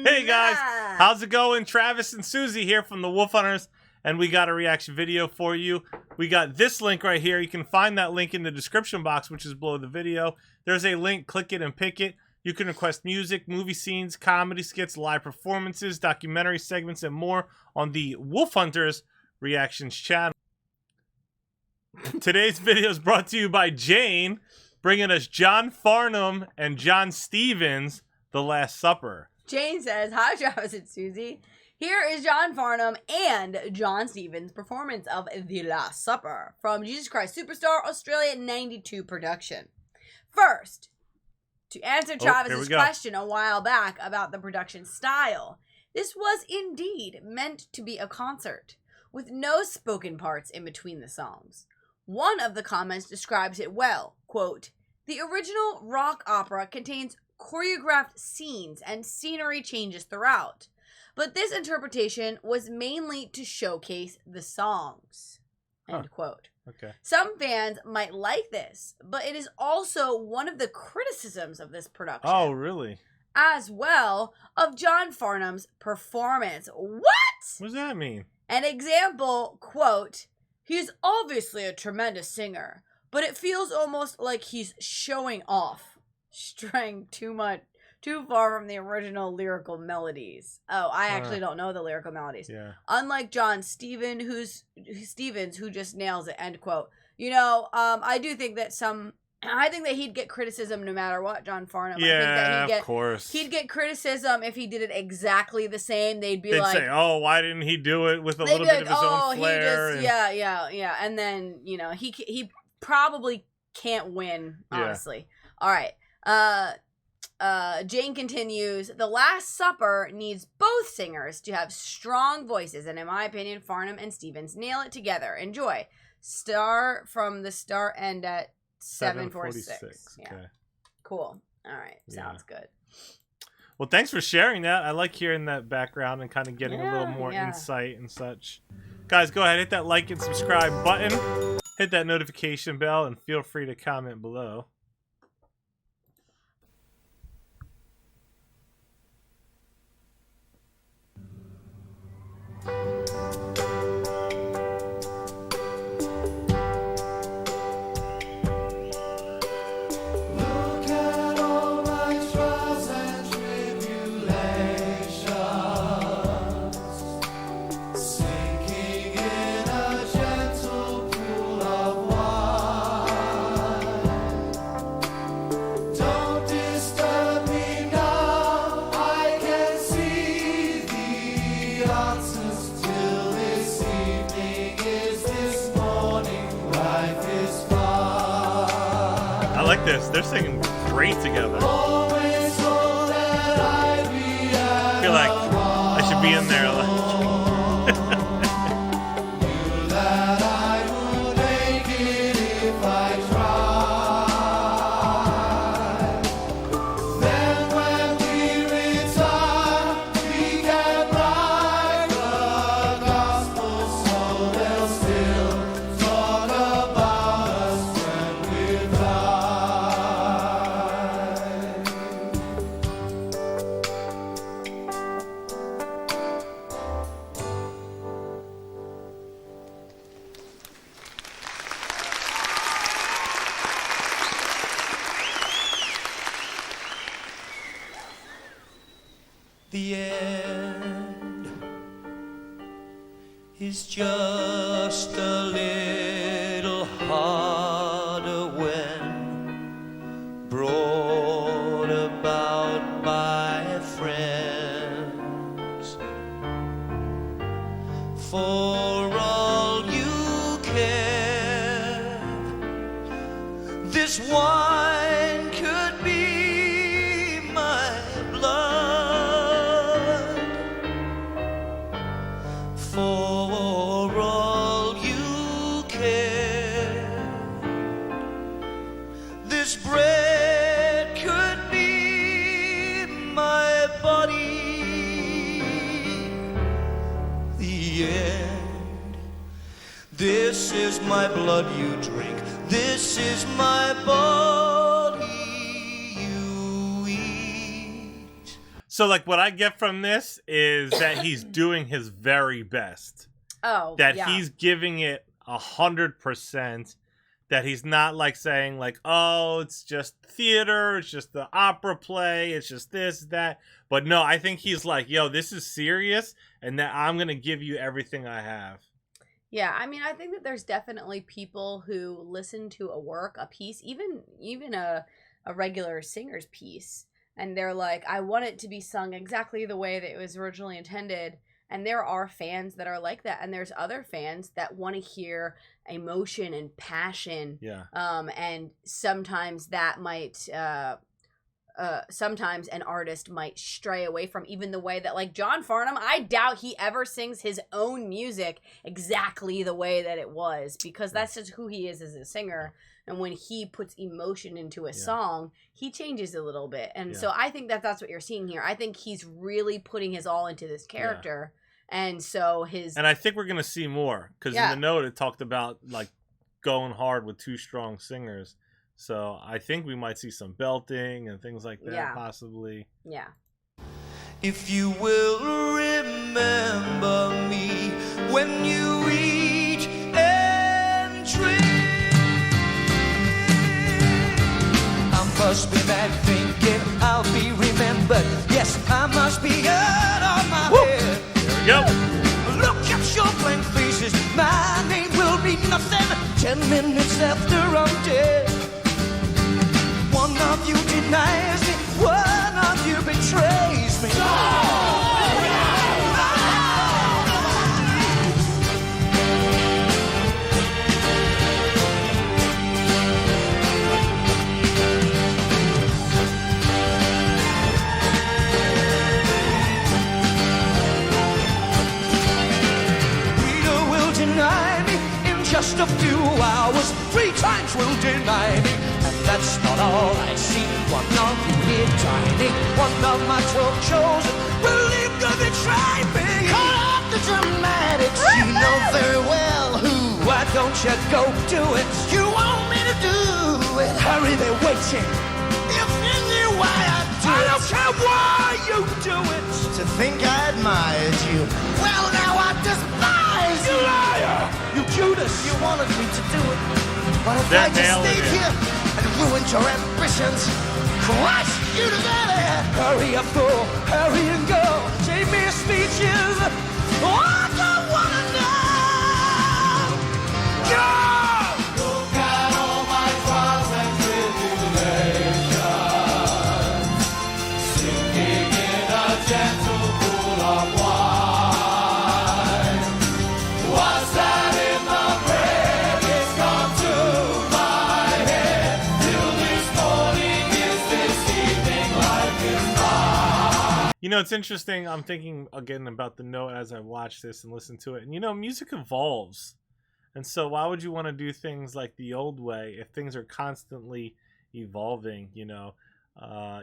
Hey guys, how's it going? Travis and Susie here from the Wolf Hunterz, and we got a reaction video for you. We got this link right here. You can find that link in the description box, which is below the video. There's a link, click it and pick it. You can request music, movie scenes, comedy skits, live performances, documentary segments, and more on the Wolf Hunterz Reactions channel. Today's video is brought to you by Jane, bringing us John Farnham and John Stevens' The Last Supper. Jane says, "Hi, Travis and Susie. Here is John Farnham and John Stevens' performance of The Last Supper from Jesus Christ Superstar Australia '92 production. First, to answer Travis's question a while back about the production style, this was indeed meant to be a concert, with no spoken parts in between the songs. One of the comments describes it well, quote, "The original rock opera contains choreographed scenes and scenery changes throughout, but this interpretation was mainly to showcase the songs." End quote. Okay. Some fans might like this, but it is also one of the criticisms of this production. Oh, really? As well of John Farnham's performance. What? What does that mean? An example, quote, "He's obviously a tremendous singer, but it feels almost like he's showing off, straying too far from the original lyrical melodies." Oh, I actually don't know the lyrical melodies. Yeah. Unlike John Stevens, who just nails it, end quote. You know, I do think that I think that he'd get criticism no matter what, John Farnham. Yeah, I think that of course. He'd get criticism if he did it exactly the same. They'd like, say, "Oh, why didn't he do it with a little bit of his own flair?" Yeah. And then, you know, he probably can't win, honestly. Yeah. All right. Jane continues, "The Last Supper needs both singers to have strong voices, and in my opinion, Farnham and Stevens nail it together. Enjoy. Star from the start end at 7:46. Yeah. Okay. Cool. All right. Sounds good. Well, thanks for sharing that. I like hearing that background and kind of getting a little more insight and such. Guys, go ahead, hit that like and subscribe button. Hit that notification bell and feel free to comment below. I like this. They're singing great together. I feel like I should be in there. The end is just a little harder when brought about by friends. For all you care, this wine could be my blood. For all you care, this bread could be my body. The end. This is my blood you drink. This is my body you eat. So, like, what I get from this is that he's doing his very best. Oh, that yeah. he's giving it 100%. That he's not like saying like, oh, it's just theater, it's just the opera play, it's just this, that. But no, I think he's like, yo, this is serious, and that I'm gonna give you everything I have. Yeah, I mean, I think that there's definitely people who listen to a work, a piece, even a regular singer's piece, and they're like, I want it to be sung exactly the way that it was originally intended. And there are fans that are like that, and there's other fans that want to hear emotion and passion. Yeah. And sometimes that might, sometimes an artist might stray away from even the way that, like John Farnham, I doubt he ever sings his own music exactly the way that it was, because that's just who he is as a singer. And when he puts emotion into a song, he changes a little bit. And so I think that that's what you're seeing here. I think he's really putting his all into this character. And so And I think we're going to see more. Because in the note, it talked about, like, going hard with 2 strong singers. So I think we might see some belting and things like that, possibly. Yeah. If you will remember me when you eat and drink, I must be back thinking I'll be remembered. Yes, I must be out of my head. There we go. Look at your blank faces. My name will be nothing 10 minutes after I'm dead. One of you denies me, one of you betrays me. Just a few hours, 3 times will deny me. And that's not all. I see one of you here dining. One of my 12 chosen will leave to betray me. Cut off the dramatics. You know very well who. Why don't you go do it? You want me to do it. Hurry, they're waiting. If you knew why I do it. I don't care why you do it. To think I admired you. Well, now I despise you. You liar! You Judas! You wanted me to do it. But if I just stayed here and ruined your ambitions, crush you together. Hurry up, fool. Hurry and go. Save me speeches. Oh, I don't want to know. Go! Look at all my trials and tribulations, sinking in a gentle pool of wine. What's that in the bread? It's gone to my head. Till this morning is this evening life is mine. You know, it's interesting. I'm thinking again about the note as I watch this and listen to it. And, you know, music evolves. And so why would you want to do things like the old way if things are constantly evolving, you know?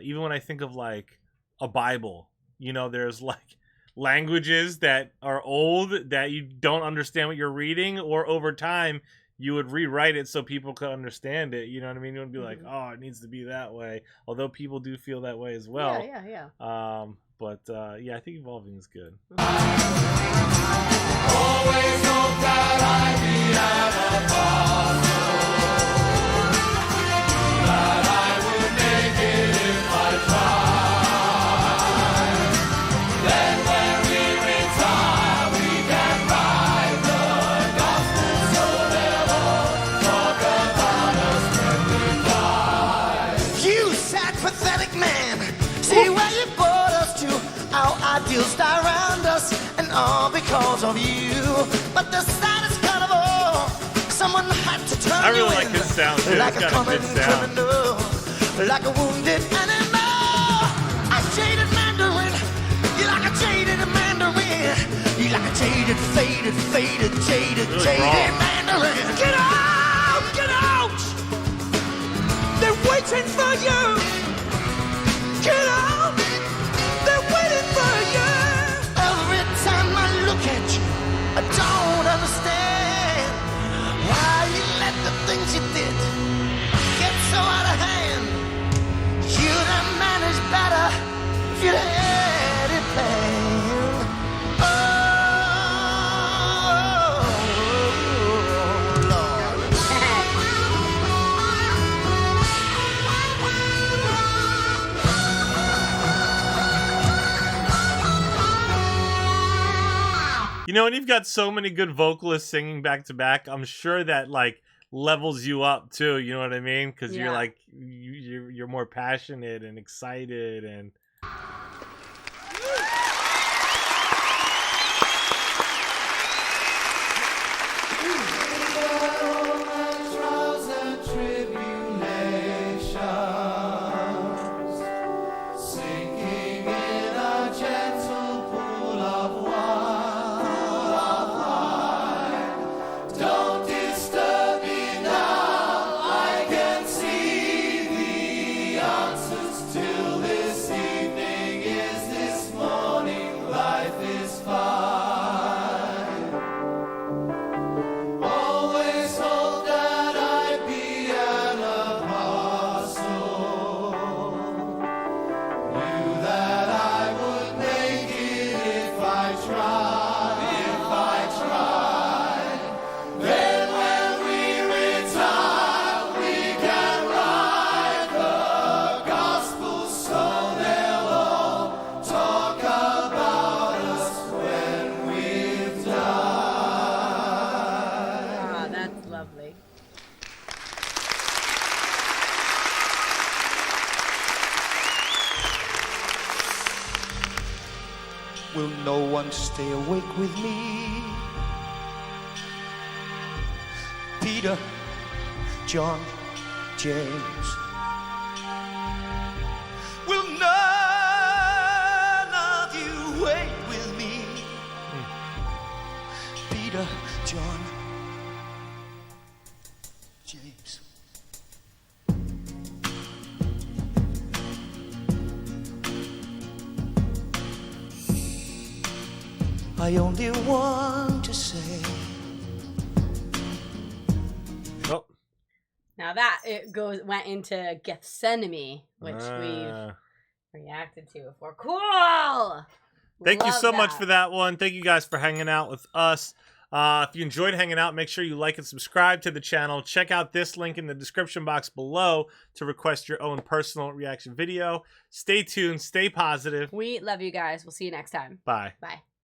Even when I think of, like, a Bible, you know, there's, like, languages that are old that you don't understand what you're reading, or over time you would rewrite it so people could understand it. You know what I mean? You would be like, oh, it needs to be that way. Although people do feel that way as well. Yeah. But yeah, I think evolving is good. Always hope that I be an apostle, that I would make it if I tried. Then when we retire, we can write the gospel so never talk about us when we die. You sad, pathetic man, see where you brought us to. Our ideals die around us, and all because of you. But the saddest kind of all, someone had to turn I really you like in, his sound too. like It's a got a common good sound. criminal, like a wounded animal. A jaded mandarin, you like a jaded mandarin. You like a jaded, faded, jaded Really wrong. mandarin. Get out! Get out! They're waiting for you. Get out! They're waiting for you. Every time I look at you, I don't understand why you let the things you did get so out of hand. You'd have managed better if you'd had You know, and you've got so many good vocalists singing back to back. I'm sure that like levels you up too. You know what I mean? Because you're like you're more passionate and excited and. Lovely. Will no one stay awake with me? Peter, John, James. Will none of you wait with me? Peter, John, James. I only want to say. Oh. Now that went into Gethsemane, which we've reacted to before. Cool. Thank you Love so much that. for that one. Thank you guys for hanging out with us. If you enjoyed hanging out, make sure you like and subscribe to the channel. Check out this link in the description box below to request your own personal reaction video. Stay tuned. Stay positive. We love you guys. We'll see you next time. Bye. Bye.